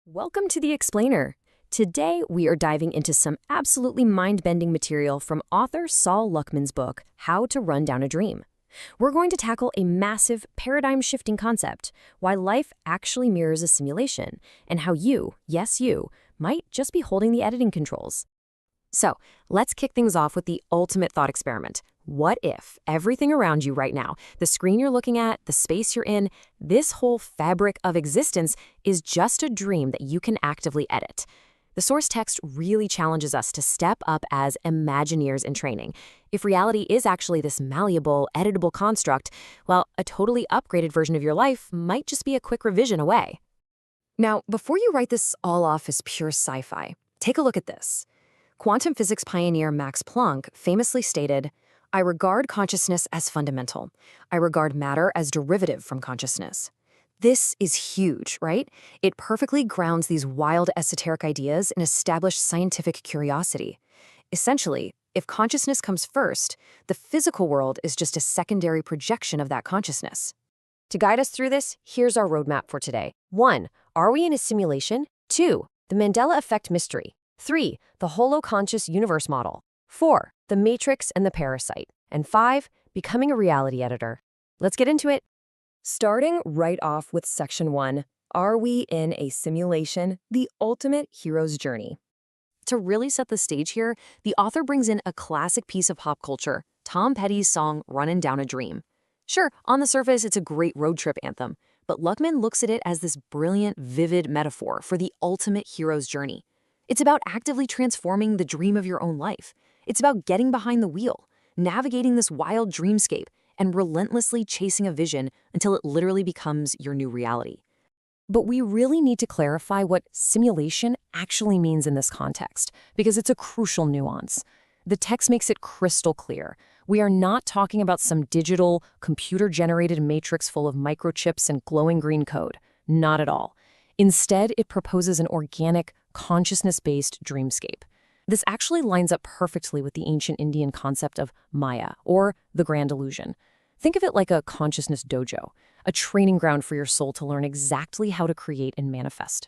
Welcome to The Explainer. Today, we are diving into some absolutely mind-bending material from author Saul Luckman's book, How to Run Down a Dream. We're going to tackle a massive, paradigm-shifting concept, why life actually mirrors a simulation, and how you, yes you, might just be holding the editing controls. So, let's kick things off with the ultimate thought experiment. What if everything around you right now, the screen you're looking at, the space you're in, this whole fabric of existence is just a dream that you can actively edit? The source text really challenges us to step up as Imagineers in training. If reality is actually this malleable, editable construct, well, a totally upgraded version of your life might just be a quick revision away. Now, before you write this all off as pure sci-fi, take a look at this. Quantum physics pioneer Max Planck famously stated, "I regard consciousness as fundamental. I regard matter as derivative from consciousness." This is huge, right? It perfectly grounds these wild esoteric ideas in established scientific curiosity. Essentially, if consciousness comes first, the physical world is just a secondary projection of that consciousness. To guide us through this, here's our roadmap for today. 1. Are we in a simulation? 2. The Mandela effect mystery. 3. The holoconscious universe model. 4. The matrix and the parasite. And 5. Becoming a reality editor. Let's get into it. Starting right off with section 1, are we in a simulation? The ultimate hero's journey. To really set the stage here, the author brings in a classic piece of pop culture, Tom Petty's song Runnin' Down a Dream. Sure, on the surface, it's a great road trip anthem, but Luckman looks at it as this brilliant, vivid metaphor for the ultimate hero's journey. It's about actively transforming the dream of your own life. It's about getting behind the wheel, navigating this wild dreamscape, and relentlessly chasing a vision until it literally becomes your new reality. But we really need to clarify what simulation actually means in this context, because it's a crucial nuance. The text makes it crystal clear. We are not talking about some digital, computer-generated matrix full of microchips and glowing green code. Not at all. Instead, it proposes an organic, consciousness-based dreamscape. This actually lines up perfectly with the ancient Indian concept of Maya, or the grand illusion. Think of it like a consciousness dojo, a training ground for your soul to learn exactly how to create and manifest.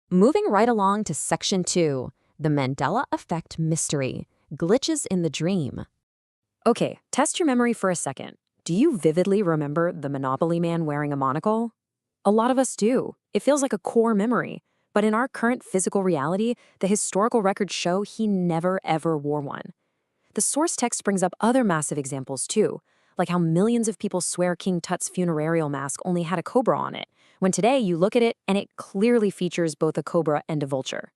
Moving right along to section 2, the Mandela effect mystery, glitches in the dream. Okay, test your memory for a second. Do you vividly remember the Monopoly man wearing a monocle? A lot of us do. It feels like a core memory. But in our current physical reality, the historical records show he never ever wore one. The source text brings up other massive examples too, like how millions of people swear King Tut's funereal mask only had a cobra on it, when today you look at it and it clearly features both a cobra and a vulture.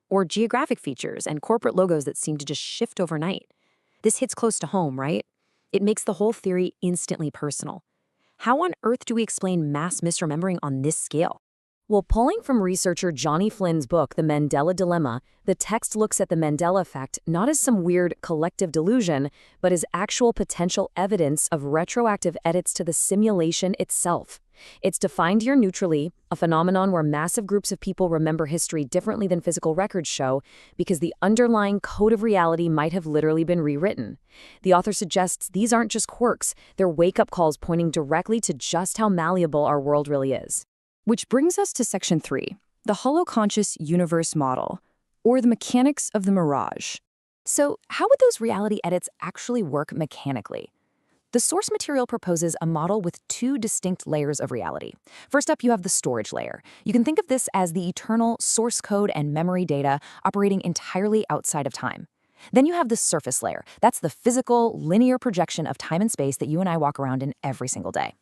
Or geographic features and corporate logos that seem to just shift overnight. This hits close to home, right? It makes the whole theory instantly personal. How on earth do we explain mass misremembering on this scale? Well, pulling from researcher Johnny Flynn's book, The Mandela Dilemma, the text looks at the Mandela effect not as some weird collective delusion, but as actual potential evidence of retroactive edits to the simulation itself. It's defined here neutrally, a phenomenon where massive groups of people remember history differently than physical records show, because the underlying code of reality might have literally been rewritten. The author suggests these aren't just quirks, they're wake-up calls pointing directly to just how malleable our world really is. Which brings us to section 3, the holoconscious universe model, or the mechanics of the mirage. So how would those reality edits actually work mechanically? The source material proposes a model with 2 distinct layers of reality. First up, you have the storage layer. You can think of this as the eternal source code and memory data operating entirely outside of time. Then you have the surface layer. That's the physical, linear projection of time and space that you and I walk around in every single day.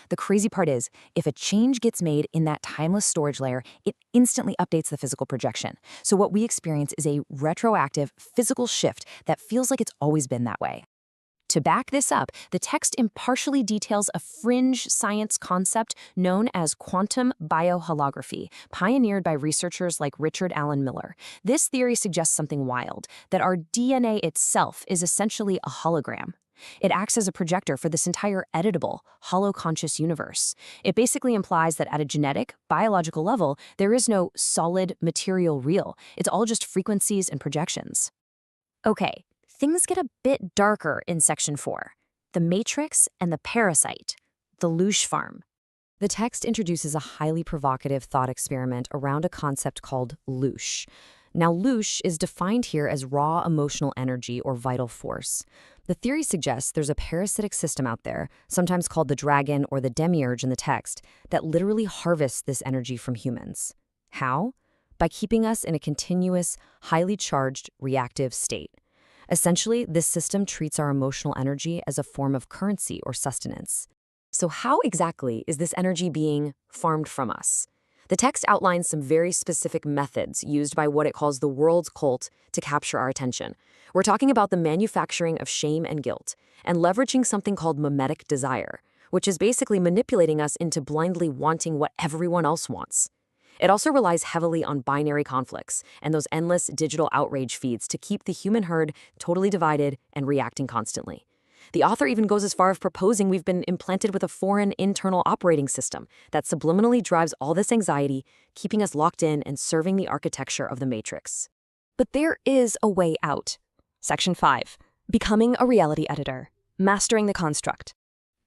The crazy part is, if a change gets made in that timeless storage layer, it instantly updates the physical projection. So what we experience is a retroactive physical shift that feels like it's always been that way. To back this up, the text impartially details a fringe science concept known as quantum bioholography, pioneered by researchers like Richard Alan Miller. This theory suggests something wild, that our DNA itself is essentially a hologram. It acts as a projector for this entire editable, holoconscious universe. It basically implies that at a genetic, biological level, there is no solid, material real. It's all just frequencies and projections. Okay. Things get a bit darker in section 4, the matrix and the parasite, the Louche farm. The text introduces a highly provocative thought experiment around a concept called loosh. Now, loosh is defined here as raw emotional energy or vital force. The theory suggests there's a parasitic system out there, sometimes called the dragon or the demiurge in the text, that literally harvests this energy from humans. How? By keeping us in a continuous, highly charged, reactive state. Essentially, this system treats our emotional energy as a form of currency or sustenance. So how exactly is this energy being farmed from us? The text outlines some very specific methods used by what it calls the world's cult to capture our attention. We're talking about the manufacturing of shame and guilt, and leveraging something called mimetic desire, which is basically manipulating us into blindly wanting what everyone else wants. It also relies heavily on binary conflicts and those endless digital outrage feeds to keep the human herd totally divided and reacting constantly. The author even goes as far as proposing we've been implanted with a foreign internal operating system that subliminally drives all this anxiety, keeping us locked in and serving the architecture of the Matrix. But there is a way out. Section 5. Becoming a reality editor. Mastering the construct.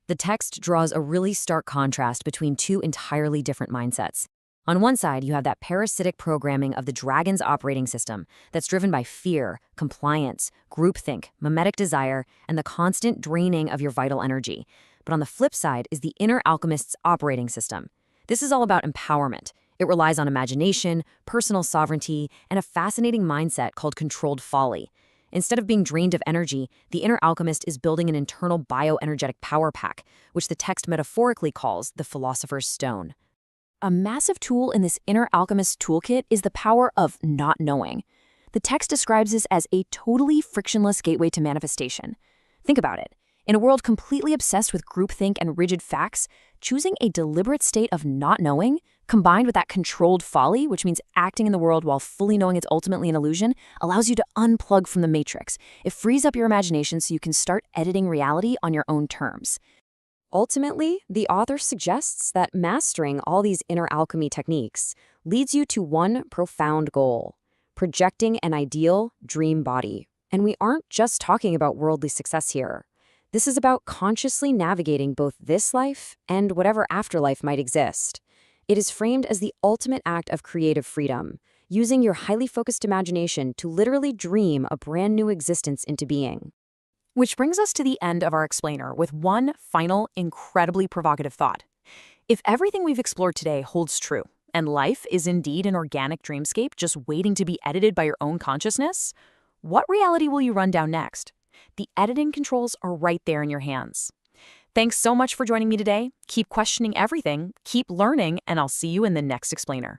The text draws a really stark contrast between two entirely different mindsets. On one side, you have that parasitic programming of the dragon's operating system that's driven by fear, compliance, groupthink, mimetic desire, and the constant draining of your vital energy. But on the flip side is the inner alchemist's operating system. This is all about empowerment. It relies on imagination, personal sovereignty, and a fascinating mindset called controlled folly. Instead of being drained of energy, the inner alchemist is building an internal bioenergetic power pack, which the text metaphorically calls the philosopher's stone. A massive tool in this inner alchemist toolkit is the power of not knowing. The text describes this as a totally frictionless gateway to manifestation. Think about it. In a world completely obsessed with groupthink and rigid facts, choosing a deliberate state of not knowing, combined with that controlled folly, which means acting in the world while fully knowing it's ultimately an illusion, allows you to unplug from the matrix. It frees up your imagination so you can start editing reality on your own terms. Ultimately, the author suggests that mastering all these inner alchemy techniques leads you to one profound goal: projecting an ideal dream body. And we aren't just talking about worldly success here. This is about consciously navigating both this life and whatever afterlife might exist. It is framed as the ultimate act of creative freedom, using your highly focused imagination to literally dream a brand new existence into being. Which brings us to the end of our explainer with one final, incredibly provocative thought. If everything we've explored today holds true, and life is indeed an organic dreamscape just waiting to be edited by your own consciousness, what reality will you run down next? The editing controls are right there in your hands. Thanks so much for joining me today. Keep questioning everything, keep learning, and I'll see you in the next explainer.